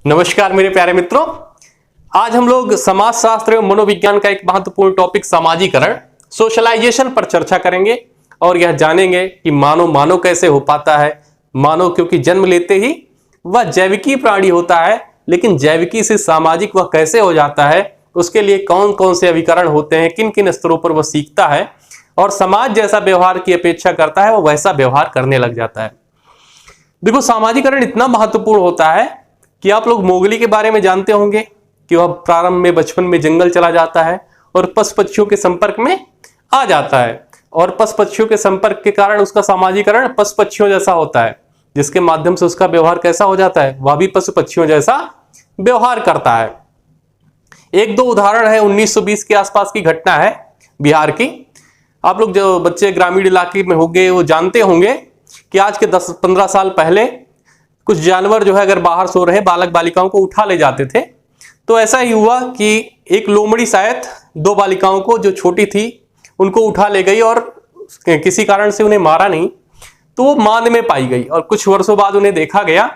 नमस्कार मेरे प्यारे मित्रों, आज हम लोग समाज शास्त्र एवं मनोविज्ञान का एक महत्वपूर्ण टॉपिक सामाजिकरण सोशलाइजेशन पर चर्चा करेंगे और यह जानेंगे कि मानव कैसे हो पाता है। मानव क्योंकि जन्म लेते ही वह जैविकी प्राणी होता है, लेकिन जैविकी से सामाजिक वह कैसे हो जाता है, उसके लिए कौन कौन से अभिकरण होते हैं, किन किन स्तरों पर वह सीखता है और समाज जैसा व्यवहार की अपेक्षा करता है वह वैसा व्यवहार करने लग जाता है। देखो, सामाजिकरण इतना महत्वपूर्ण होता है कि आप लोग मोगली के बारे में जानते होंगे कि वह प्रारंभ में बचपन में जंगल चला जाता है और पशु पक्षियों के संपर्क में आ जाता है और पशु पक्षियों के संपर्क के कारण उसका सामाजिकरण पशु पक्षियों जैसा होता है, जिसके माध्यम से उसका व्यवहार कैसा हो जाता है, वह भी पशु पक्षियों जैसा व्यवहार करता है। एक दो उदाहरण है, 1920 के आसपास की घटना है बिहार की। आप लोग जो बच्चे ग्रामीण इलाके में होंगे वो जानते होंगे कि आज के 10-15 साल पहले कुछ जानवर जो है अगर बाहर सो रहे बालक बालिकाओं को उठा ले जाते थे। तो ऐसा ही हुआ कि एक लोमड़ी शायद दो बालिकाओं को जो छोटी थी उनको उठा ले गई और किसी कारण से उन्हें मारा नहीं, तो वो मांद में पाई गई और कुछ वर्षों बाद उन्हें देखा गया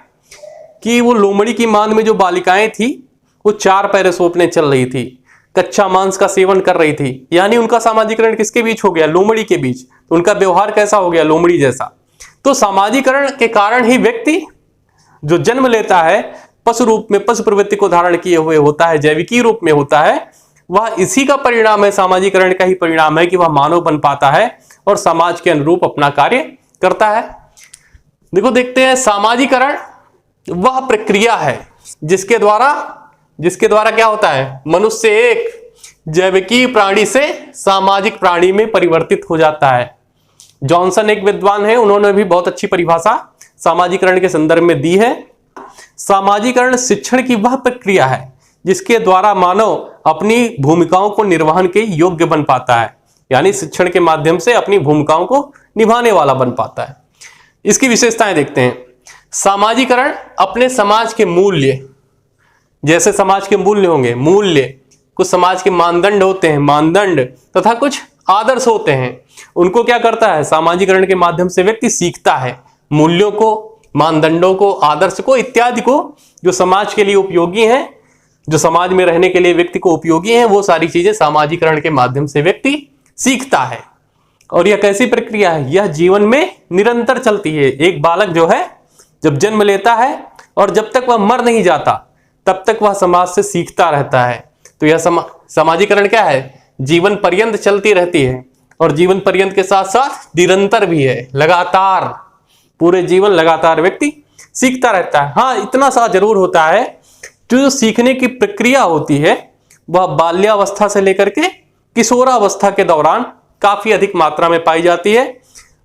कि वो लोमड़ी की मांद में जो बालिकाएं थी वो 4 पैर सोपने चल रही थी, कच्चा मांस का सेवन कर रही थी। यानी उनका सामाजिकरण किसके बीच हो गया? लोमड़ी के बीच। तो उनका व्यवहार कैसा हो गया? लोमड़ी जैसा। तो सामाजिकरण के कारण ही व्यक्ति जो जन्म लेता है पशु रूप में, पशु प्रवृत्ति को धारण किए हुए होता है, जैविकी रूप में होता है, वह इसी का परिणाम है, सामाजिकरण का ही परिणाम है कि वह मानव बन पाता है और समाज के अनुरूप अपना कार्य करता है। देखो, देखते हैं, सामाजिकरण वह प्रक्रिया है जिसके द्वारा क्या होता है, मनुष्य एक जैविकी प्राणी से सामाजिक प्राणी में परिवर्तित हो जाता है। जॉनसन एक विद्वान है, उन्होंने भी बहुत अच्छी परिभाषा सामाजिकरण के संदर्भ में दी है। सामाजिकरण शिक्षण की वह प्रक्रिया है जिसके द्वारा मानव अपनी भूमिकाओं को निर्वहन के योग्य बन पाता है, यानी शिक्षण के माध्यम से अपनी भूमिकाओं को निभाने वाला बन पाता है। इसकी विशेषताएं देखते हैं। सामाजिकरण अपने समाज के मूल्य, जैसे समाज के मूल्य होंगे, मूल्य कुछ समाज के मानदंड होते हैं, मानदंड तथा कुछ आदर्श होते हैं, उनको क्या करता है, सामाजिकरण के माध्यम से व्यक्ति सीखता है। मूल्यों को, मानदंडों को, आदर्श को इत्यादि को जो समाज के लिए उपयोगी हैं, जो समाज में रहने के लिए व्यक्ति को उपयोगी हैं, वो सारी चीजें सामाजिकरण के माध्यम से व्यक्ति सीखता है। और यह कैसी प्रक्रिया है? यह जीवन में निरंतर चलती है। एक बालक जो है जब जन्म लेता है और जब तक वह मर नहीं जाता तब तक वह समाज से सीखता रहता है। तो यह सामाजिकरण क्या है? जीवन पर्यंत चलती रहती है और जीवन पर्यंत के साथ साथ निरंतर भी है, लगातार, पूरे जीवन लगातार व्यक्ति सीखता रहता है। हाँ, इतना सा जरूर होता है, जो सीखने की प्रक्रिया होती है वह बाल्यावस्था से लेकर के किशोरावस्था के दौरान काफी अधिक मात्रा में पाई जाती है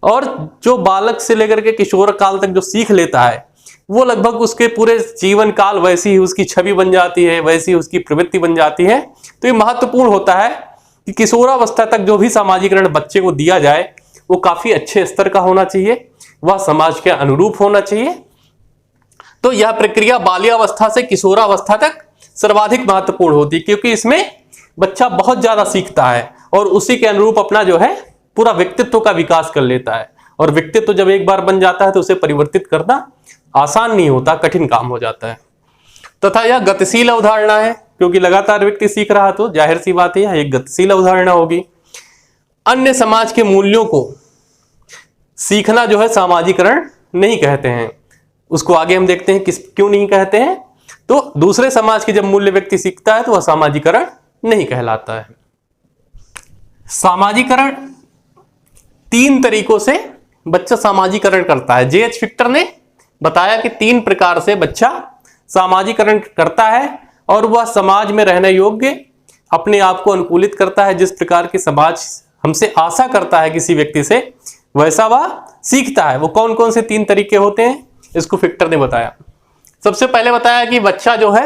और जो बालक से लेकर के किशोर काल तक जो सीख लेता है वो लगभग उसके पूरे जीवन काल वैसी ही उसकी छवि बन जाती है, वैसी उसकी प्रवृत्ति बन जाती है। तो ये महत्वपूर्ण होता है कि किशोरावस्था तक जो भी सामाजिकरण बच्चे को दिया जाए वो काफी अच्छे स्तर का होना चाहिए, वह समाज के अनुरूप होना चाहिए। तो यह प्रक्रिया बाल्यावस्था से किशोरावस्था तक सर्वाधिक महत्वपूर्ण होती है, क्योंकि इसमें बच्चा बहुत ज्यादा सीखता है और उसी के अनुरूप अपना जो है पूरा व्यक्तित्व का विकास कर लेता है। और व्यक्तित्व जब एक बार बन जाता है तो उसे परिवर्तित करना आसान नहीं होता, कठिन काम हो जाता है। तथा यह गतिशील अवधारणा है, क्योंकि लगातार व्यक्ति सीख रहा तो जाहिर सी बात है एक गतिशील अवधारणा होगी। अन्य समाज के मूल्यों को सीखना जो है सामाजिकरण नहीं कहते हैं। उसको आगे हम देखते हैं क्यों नहीं कहते हैं। तो दूसरे समाज के जब मूल्य व्यक्ति सीखता है तो वह सामाजिकरण नहीं कहलाता है। सामाजिकरण 3 तरीकों से बच्चा सामाजिकरण करता है। जे.एच. फिक्टर ने बताया कि 3 प्रकार से बच्चा सामाजिकरण करता है और वह समाज में रहने योग्य अपने आप को अनुकूलित करता है। जिस प्रकार की समाज हमसे आशा करता है किसी व्यक्ति से, वैसा वह सीखता है। वो कौन कौन से 3 तरीके होते हैं इसको फिक्टर ने बताया। सबसे पहले बताया कि बच्चा जो है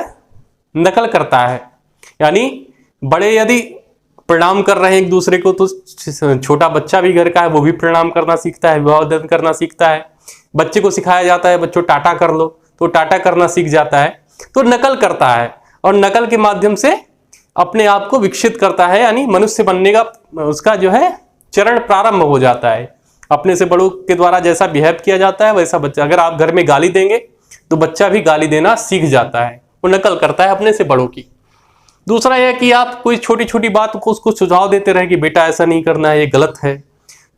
नकल करता है, यानी बड़े यदि प्रणाम कर रहे हैं एक दूसरे को तो छोटा बच्चा भी घर का है वो भी प्रणाम करना सीखता है, अभिवादन करना सीखता है। बच्चे को सिखाया जाता है बच्चों टाटा कर लो तो टाटा करना सीख जाता है। तो नकल करता है और नकल के माध्यम से अपने आप को विकसित करता है, यानी मनुष्य बनने का उसका जो है चरण प्रारंभ हो जाता है। अपने से बड़ों के द्वारा जैसा बिहेव किया जाता है वैसा बच्चा, अगर आप घर में गाली देंगे तो बच्चा भी गाली देना सीख जाता है। वो नकल करता है अपने से बड़ों की। दूसरा यह कि आप कोई छोटी छोटी बात को उसको सुझाव देते रहे कि बेटा ऐसा नहीं करना है, ये गलत है,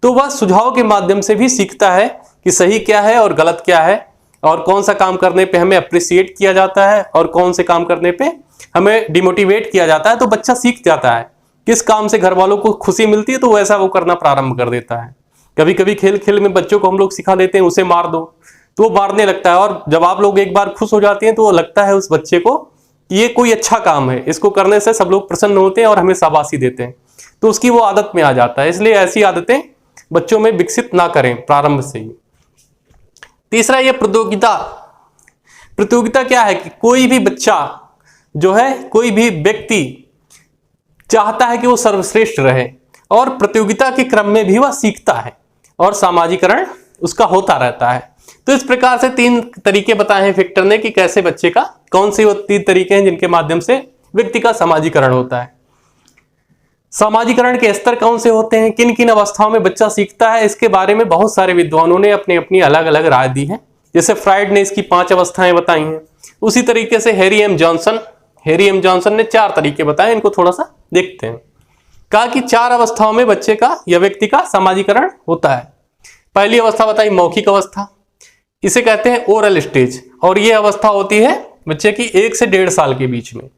तो वह सुझाव के माध्यम से भी सीखता है कि सही क्या है और गलत क्या है, और कौन सा काम करने पे हमें अप्रिसिएट किया जाता है और कौन से काम करने पे हमें डिमोटिवेट किया जाता है। तो बच्चा सीख जाता है किस काम से घर वालों को खुशी मिलती है तो वैसा वो करना प्रारंभ कर देता है। कभी कभी खेल खेल में बच्चों को हम लोग सिखा देते हैं उसे मार दो, तो वो मारने लगता है, और जब आप लोग एक बार खुश हो जाते हैं तो वो लगता है उस बच्चे को कि ये कोई अच्छा काम है, इसको करने से सब लोग प्रसन्न होते हैं और हमें शाबाशी देते हैं, तो उसकी वो आदत में आ जाता है। इसलिए ऐसी आदतें बच्चों में विकसित ना करें प्रारंभ से ही। तीसरा ये प्रतियोगिता। प्रतियोगिता क्या है कि कोई भी बच्चा जो है, कोई भी व्यक्ति चाहता है कि वो सर्वश्रेष्ठ रहे, और प्रतियोगिता के क्रम में भी वह सीखता है और सामाजिकरण उसका होता रहता है। तो इस प्रकार से 3 तरीके बताए हैं फिक्टर ने कि कैसे बच्चे का, कौन से वो 3 तरीके हैं जिनके माध्यम से व्यक्ति का सामाजिकरण होता है। सामाजिकरण के स्तर कौन से होते हैं, किन किन अवस्थाओं में बच्चा सीखता है, इसके बारे में बहुत सारे विद्वानों ने अपनी अपनी अलग अलग राय दी है। जैसे फ्राइड ने इसकी 5 अवस्थाएं बताई हैं, उसी तरीके से हैरी एम जॉनसन ने 4 तरीके बताए। इनको थोड़ा सा देखते हैं। कहा कि 4 अवस्थाओं में बच्चे का या व्यक्ति का सामाजिकरण होता है। पहली अवस्था बताई मौखिक अवस्था, इसे कहते हैं ओरल स्टेज, और यह अवस्था होती है बच्चे की 1 से 1.5 साल के बीच में।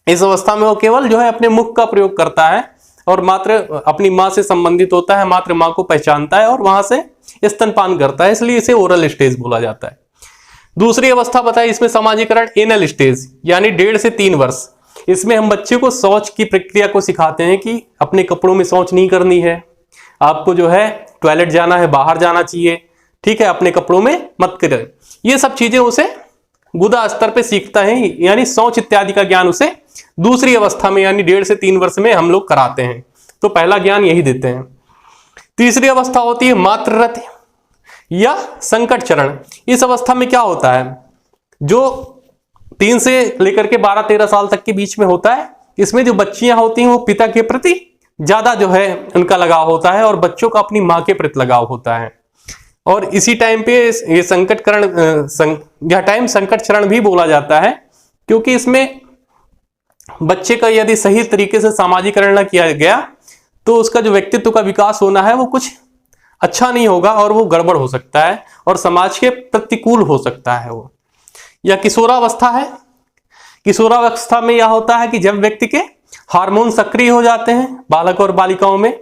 इस अवस्था में वो केवल जो है अपने मुख का प्रयोग करता है और मात्र अपनी माँ से संबंधित होता है, मात्र माँ को पहचानता है और वहां से स्तनपान करता है, इसलिए इसे ओरल स्टेज बोला जाता है। दूसरी अवस्था बताई इसमें सामाजिकरण एनल स्टेज, यानी 1.5 से 3 वर्ष। इसमें हम बच्चे को शौच की प्रक्रिया को सिखाते हैं कि अपने कपड़ों में शौच नहीं करनी है, आपको जो है टॉयलेट जाना है, बाहर जाना चाहिए, ठीक है, अपने कपड़ों में मत करें। ये सब चीजें उसे गुदा स्तर पे सीखता है, यानी शौच इत्यादि का ज्ञान उसे दूसरी अवस्था में यानी 1.5 से 3 वर्ष में हम लोग कराते हैं। तो पहला ज्ञान यही देते हैं। तीसरी अवस्था होती है मातृरथ या संकट चरण। इस अवस्था में क्या होता है, जो 3 से लेकर के 12-13 साल तक के बीच में होता है, इसमें जो बच्चियां होती हैं वो पिता के प्रति ज्यादा जो है उनका लगाव होता है और बच्चों का अपनी माँ के प्रति लगाव होता है। और इसी टाइम पे ये यह टाइम संकट चरण भी बोला जाता है, क्योंकि इसमें बच्चे का यदि सही तरीके से सामाजिकरण न किया गया तो उसका जो व्यक्तित्व का विकास होना है वो कुछ अच्छा नहीं होगा और वो गड़बड़ हो सकता है और समाज के प्रतिकूल हो सकता है। वो या किशोरावस्था है। किशोरावस्था में यह होता है कि जब व्यक्ति के हार्मोन सक्रिय हो जाते हैं बालक और बालिकाओं में,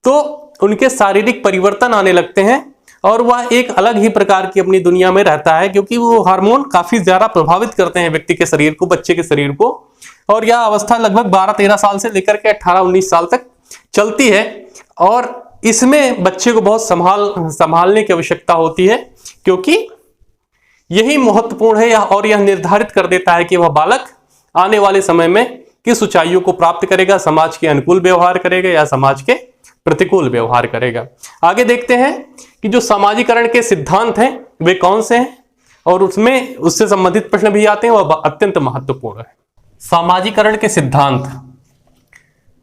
तो उनके शारीरिक परिवर्तन आने लगते हैं और वह एक अलग ही प्रकार की अपनी दुनिया में रहता है, क्योंकि वो हार्मोन काफी ज्यादा प्रभावित करते हैं व्यक्ति के शरीर को, बच्चे के शरीर को। और यह अवस्था लगभग 12-13 साल से लेकर के 18-19 साल तक चलती है और इसमें बच्चे को बहुत संभालने की आवश्यकता होती है, क्योंकि यही महत्वपूर्ण है और यह निर्धारित कर देता है कि वह बालक आने वाले समय में किस ऊंचाइयों को प्राप्त करेगा, समाज के अनुकूल व्यवहार करेगा या समाज के प्रतिकूल व्यवहार करेगा। आगे देखते हैं कि जो सामाजिकरण के सिद्धांत हैं वे कौन से हैं, और उसमें उससे संबंधित प्रश्न भी आते हैं, वह अत्यंत महत्वपूर्ण है। सामाजिकरण के सिद्धांत,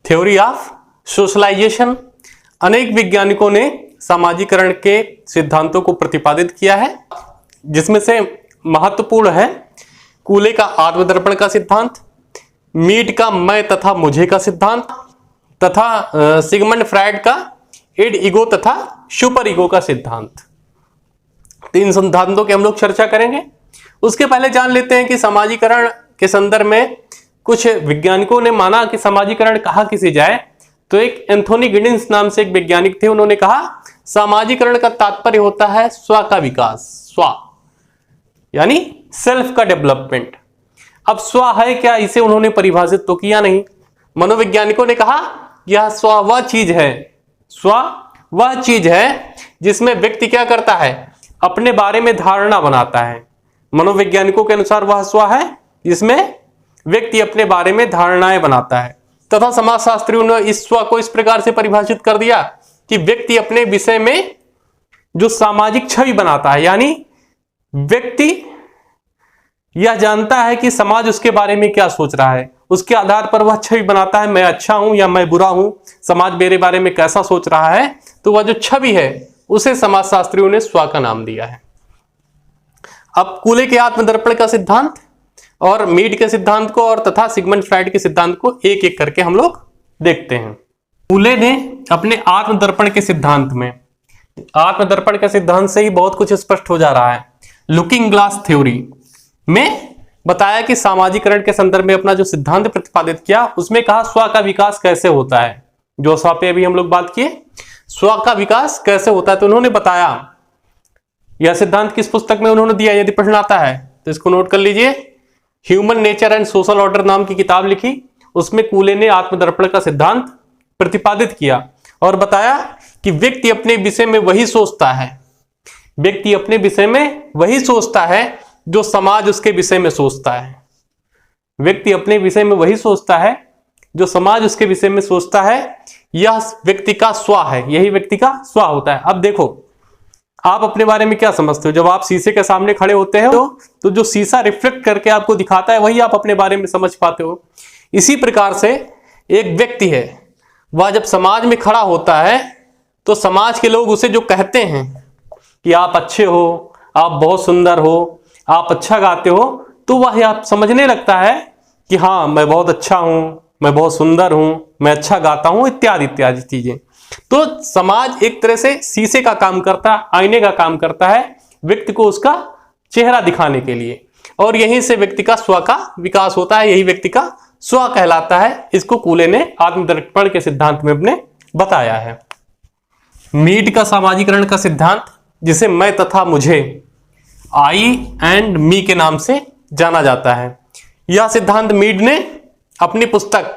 थ्योरी ऑफ सोशलाइजेशन। अनेक वैज्ञानिकों ने सामाजिकरण के सिद्धांतों को प्रतिपादित किया है, जिसमें से महत्वपूर्ण है कूले का आत्मदर्पण का सिद्धांत, मीड का मैं तथा मुझे का सिद्धांत, तथा सिगमंड फ्रायड का इड ईगो तथा सुपर ईगो का सिद्धांत। 3 सिद्धांतों की हम लोग चर्चा करेंगे। उसके पहले जान लेते हैं कि सामाजिकरण के संदर्भ में कुछ वैज्ञानिकों ने माना कि सामाजिकरण कहा किसे जाए, तो एक एंथोनी गिडिंस नाम से एक वैज्ञानिक थे, उन्होंने कहा सामाजिकरण का तात्पर्य होता है स्व का विकास, स्व यानी सेल्फ का डेवलपमेंट। अब स्व है क्या, इसे उन्होंने परिभाषित तो किया नहीं। मनोवैज्ञानिकों ने कहा यह स्व वह चीज है, स्व वह चीज है जिसमें व्यक्ति क्या करता है, अपने बारे में धारणा बनाता है। मनोवैज्ञानिकों के अनुसार वह स्व है जिसमें व्यक्ति अपने बारे में धारणाएं बनाता है। तथा समाजशास्त्रियों ने इस स्व को इस प्रकार से परिभाषित कर दिया कि व्यक्ति अपने विषय में जो सामाजिक छवि बनाता है, यानी व्यक्ति यह जानता है कि समाज उसके बारे में क्या सोच रहा है, उसके आधार पर वह छवि बनाता है, मैं अच्छा हूं या मैं बुरा हूं, समाज मेरे बारे में कैसा सोच रहा है। तो वह जो छवि है उसे समाजशास्त्रियों ने स्व का नाम दिया है। अब कूले के आत्मदर्पण का सिद्धांत, और मीड के सिद्धांत को और तथा सिगमंड फ्राइड के सिद्धांत को एक एक करके हम लोग देखते हैं। फूले ने अपने आत्मदर्पण के सिद्धांत में, आत्मदर्पण के सिद्धांत से ही बहुत कुछ स्पष्ट हो जा रहा है, लुकिंग ग्लास थ्योरी में बताया कि सामाजिकरण के संदर्भ में अपना जो सिद्धांत प्रतिपादित किया, उसमें कहा स्व का विकास कैसे होता है। जो स्व पे अभी हम लोग बात किए, स्व का विकास कैसे होता है, तो उन्होंने बताया, यह सिद्धांत किस पुस्तक में उन्होंने दिया, यदि प्रश्न आता है तो इसको नोट कर लीजिए। Human nature and social order नाम की किताब लिखी, उसमें कूले ने आत्मदर्पण का सिद्धांत प्रतिपादित किया और बताया कि व्यक्ति अपने विषय में वही सोचता है, व्यक्ति अपने विषय में वही सोचता है जो समाज उसके विषय में सोचता है। व्यक्ति अपने विषय में वही सोचता है जो समाज उसके विषय में सोचता है। यह व्यक्ति का स्व है, यही व्यक्ति का स्व होता है। अब देखो, आप अपने बारे में क्या समझते हो? जब आप शीशे के सामने खड़े होते हो तो जो शीशा रिफ्लेक्ट करके आपको दिखाता है, वही आप अपने बारे में समझ पाते हो। इसी प्रकार से एक व्यक्ति है, वह जब समाज में खड़ा होता है तो समाज के लोग उसे जो कहते हैं कि आप अच्छे हो, आप बहुत सुंदर हो, आप अच्छा गाते हो, तो वह आप समझने लगता है कि हाँ, मैं बहुत अच्छा हूं, मैं बहुत सुंदर हूं, मैं अच्छा गाता हूं, इत्यादि इत्यादि चीजें। तो समाज एक तरह से शीशे का काम करता है, आईने का काम करता है व्यक्ति को उसका चेहरा दिखाने के लिए, और यहीं से व्यक्ति का स्व का विकास होता है, यही व्यक्ति का स्व कहलाता है। इसको कूले ने आत्मदर्पण के सिद्धांत में अपने बताया है। मीड का सामाजिकरण का सिद्धांत, जिसे मैं तथा मुझे, आई एंड मी के नाम से जाना जाता है, यह सिद्धांत मीड ने अपनी पुस्तक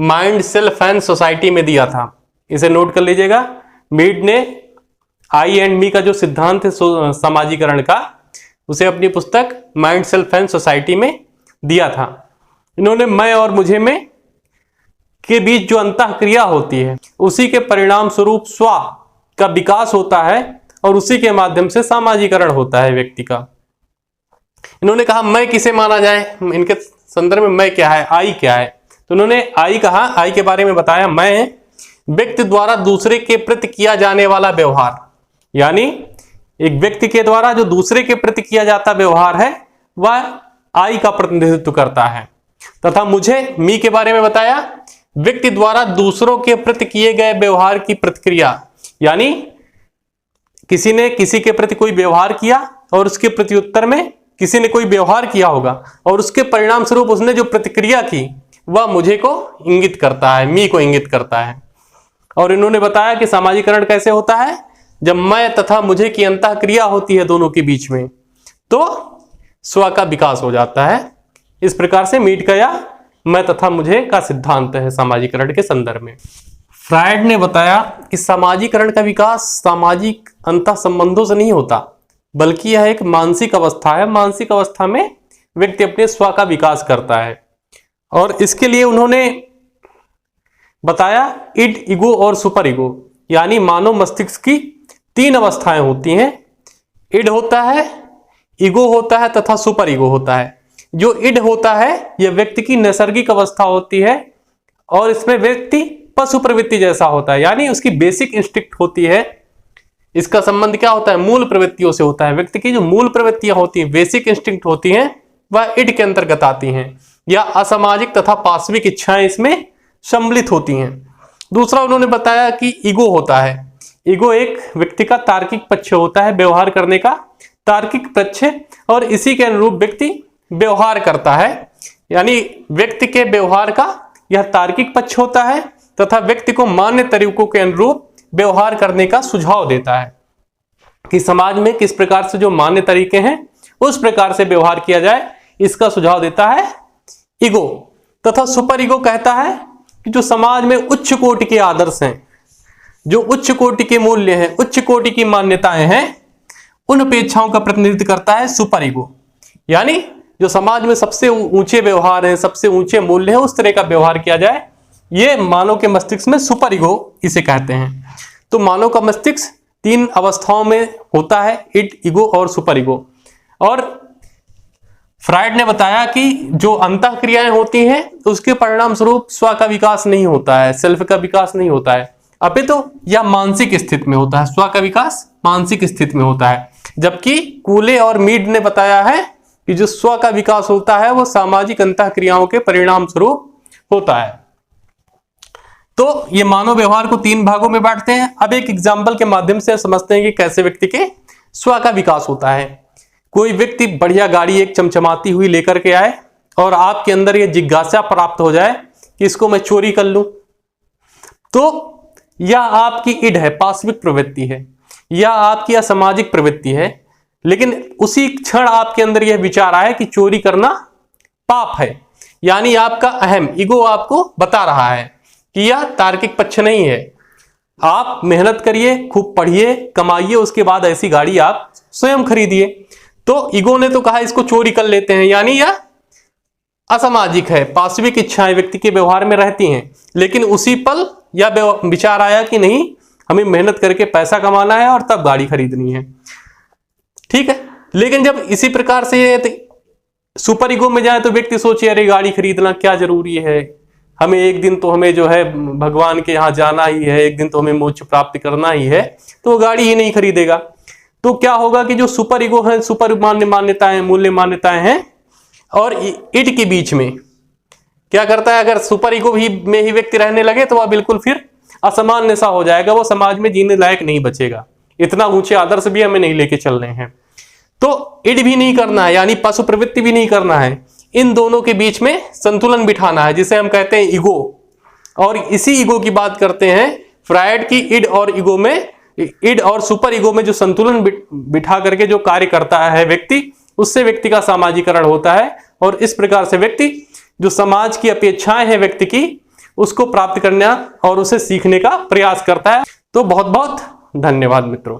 माइंड, सेल्फ एंड सोसाइटी में दिया था। इसे नोट कर लीजिएगा। मीड ने आई एंड मी का जो सिद्धांत है सामाजिकरण का, उसे अपनी पुस्तक माइंड, सेल्फ एंड सोसाइटी में दिया था। इन्होंने मैं और मुझे में के बीच जो अंतःक्रिया होती है, उसी के परिणाम स्वरूप स्व का विकास होता है और उसी के माध्यम से सामाजिकरण होता है व्यक्ति का। इन्होंने कहा मैं किसे माना जाए, इनके संदर्भ में मैं क्या है, आई क्या है, तो उन्होंने आई कहा, आई के बारे में बताया, मैं व्यक्ति द्वारा दूसरे के प्रति किया जाने वाला व्यवहार, यानी एक व्यक्ति के द्वारा जो दूसरे के प्रति किया जाता व्यवहार है, वह आई का प्रतिनिधित्व करता है। तथा मुझे, मी के बारे में बताया, व्यक्ति द्वारा दूसरों के प्रति किए गए व्यवहार की प्रतिक्रिया, यानी किसी ने किसी के प्रति कोई व्यवहार किया और उसके प्रत्युत्तर में किसी ने कोई व्यवहार किया होगा और उसके परिणाम स्वरूप उसने जो प्रतिक्रिया की, वह मुझे को इंगित करता है, मी को इंगित करता है। और इन्होंने बताया कि सामाजिकरण कैसे होता है, जब मैं तथा मुझे की अंतःक्रिया होती है दोनों के बीच में, तो स्व का विकास हो जाता है। इस प्रकार से मीड का या मैं तथा मुझे का सिद्धांत है सामाजिकरण के संदर्भ में। फ्रायड ने बताया कि सामाजिकरण का विकास सामाजिक अंतः संबंधों से नहीं होता, बल्कि यह एक मानसिक अवस्था है। मानसिक अवस्था में व्यक्ति अपने स्व का विकास करता है, और इसके लिए उन्होंने बताया इड, ईगो और सुपर ईगो, यानी मानव मस्तिष्क की 3 अवस्थाएं होती हैं। इड होता है, ईगो होता है तथा सुपर ईगो होता है। जो इड होता है, यह व्यक्ति की नैसर्गिक अवस्था होती है और इसमें व्यक्ति पशु प्रवृत्ति जैसा होता है, यानी उसकी बेसिक इंस्टिंक्ट होती है। इसका संबंध क्या होता है, मूल प्रवृत्तियों से होता है। व्यक्ति की जो मूल प्रवृत्तियां होती हैं, बेसिक इंस्टिंक्ट होती हैं, वह इड के अंतर्गत आती हैं, या असामाजिक तथा पाशविक इच्छाएं इसमें सम्मिलित होती हैं। दूसरा उन्होंने बताया कि ईगो होता है। ईगो एक व्यक्ति का तार्किक पक्ष होता है, व्यवहार करने का तार्किक पक्ष, और इसी के अनुरूप व्यक्ति व्यवहार करता है, यानी व्यक्ति के व्यवहार का यह तार्किक पक्ष होता है तथा व्यक्ति को मान्य तरीकों के अनुरूप व्यवहार करने का सुझाव देता है कि समाज में किस प्रकार से जो मान्य तरीके हैं उस प्रकार से व्यवहार किया जाए, इसका सुझाव देता है ईगो। तथा सुपर ईगो कहता है कि जो समाज में उच्च कोटि के आदर्श हैं, जो उच्च कोटि के मूल्य हैं, उच्च कोटि की मान्यताएं हैं, उन अपेक्षाओं का प्रतिनिधित्व करता है सुपर ईगो। यानी जो समाज में सबसे ऊंचे व्यवहार है, सबसे ऊंचे मूल्य है, उस तरह का व्यवहार किया जाए, ये मानव के मस्तिष्क में सुपर ईगो इसे कहते हैं। तो मानव का मस्तिष्क 3 अवस्थाओं में होता है, इड, ईगो और सुपर ईगो। और फ्रायड ने बताया कि जो अंतःक्रियाएं होती हैं, उसके परिणाम स्वरूप स्व का विकास नहीं होता है, सेल्फ का विकास नहीं होता है, अपितु यह मानसिक स्थिति में होता है। स्व का विकास मानसिक स्थिति में होता है। जबकि कूले और मीड ने बताया है कि जो स्व का विकास होता है वो सामाजिक अंतःक्रियाओं के परिणाम स्वरूप होता है। तो ये मानव व्यवहार को 3 भागों में बांटते हैं। अब एक एग्जाम्पल के माध्यम से समझते हैं कि कैसे व्यक्ति के स्व का विकास होता है। कोई व्यक्ति बढ़िया गाड़ी एक चमचमाती हुई लेकर के आए और आपके अंदर ये जिज्ञासा प्राप्त हो जाए कि इसको मैं चोरी कर लूं, तो यह आपकी इड है, पाशविक प्रवृत्ति है, या आपकी असामाजिक प्रवृत्ति है। लेकिन उसी क्षण आपके अंदर यह विचार आया कि चोरी करना पाप है, यानी आपका अहम ईगो आपको बता रहा है कि यह तार्किक पक्ष नहीं है। आप मेहनत करिए, खूब पढ़िए, कमाइए, उसके बाद ऐसी गाड़ी आप स्वयं खरीदिए। तो ईगो ने तो कहा इसको चोरी कर लेते हैं, यानी यह असामाजिक है। पाशविक इच्छाएं व्यक्ति के व्यवहार में रहती हैं, लेकिन उसी पल यह विचार आया कि नहीं, हमें मेहनत करके पैसा कमाना है और तब गाड़ी खरीदनी है। ठीक है, लेकिन जब इसी प्रकार से सुपर ईगो में जाए तो व्यक्ति सोचे अरे गाड़ी खरीदना क्या जरूरी है, हमें एक दिन तो हमें जो है भगवान के यहाँ जाना ही है, एक दिन तो हमें मोक्ष प्राप्त करना ही है, तो वो गाड़ी ही नहीं खरीदेगा। तो क्या होगा कि जो सुपर ईगो है, सुपर मान्यताएं, मूल्य मान्यताएं हैं और इड के बीच में क्या करता है, अगर सुपर ईगो में ही व्यक्ति रहने लगे तो वह बिल्कुल फिर असामान्य सा हो जाएगा, वो समाज में जीने लायक नहीं बचेगा। इतना ऊंचे आदर्श भी हमें नहीं लेके चल रहे हैं। तो इड भी नहीं करना है, यानी पशु प्रवृत्ति भी नहीं करना है। इन दोनों के बीच में संतुलन बिठाना है, जिसे हम कहते हैं ईगो। और इसी ईगो की बात करते हैं फ्रायड की इड और ईगो में, इड और सुपर ईगो में जो संतुलन बिठा करके जो कार्य करता है व्यक्ति, उससे व्यक्ति का सामाजिकरण होता है। और इस प्रकार से व्यक्ति जो समाज की अपेक्षाएं हैं व्यक्ति की, उसको प्राप्त करना और उसे सीखने का प्रयास करता है। तो बहुत बहुत धन्यवाद मित्रों।